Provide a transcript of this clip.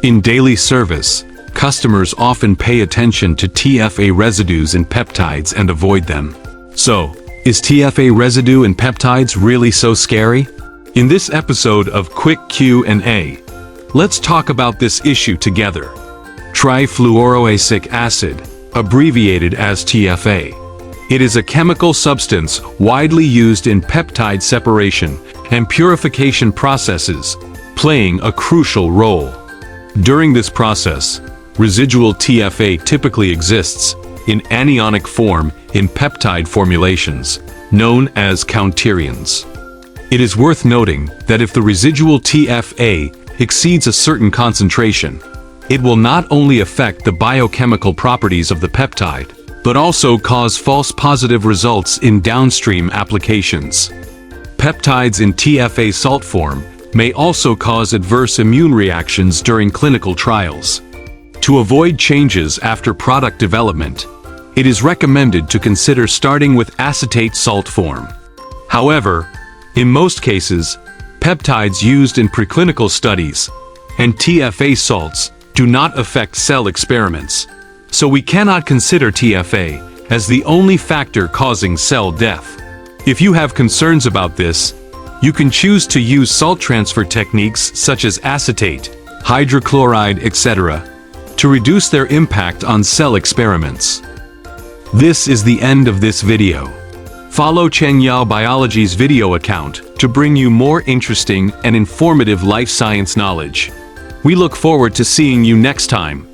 In daily service, customers often pay attention to TFA residues in peptides and avoid them. So, is TFA residue in peptides really so scary? In this episode of Quick Q&A, let's talk about this issue together. Trifluoroacetic acid, abbreviated as TFA. It is a chemical substance widely used in peptide separation and purification processes, playing a crucial role. During this process, residual TFA typically exists in anionic form in peptide formulations, known as counterions. It is worth noting that if the residual TFA exceeds a certain concentration, it will not only affect the biochemical properties of the peptide, but also cause false positive results in downstream applications. Peptides in TFA salt form may also cause adverse immune reactions during clinical trials. To avoid changes after product development, it is recommended to consider starting with acetate salt form. However, in most cases, peptides used in preclinical studies and TFA salts do not affect cell experiments, so we cannot consider TFA as the only factor causing cell death. If you have concerns about this, you can choose to use salt transfer techniques such as acetate, hydrochloride, etc., to reduce their impact on cell experiments. This is the end of this video. Follow Cheng Yao Biology's video account to bring you more interesting and informative life science knowledge. We look forward to seeing you next time.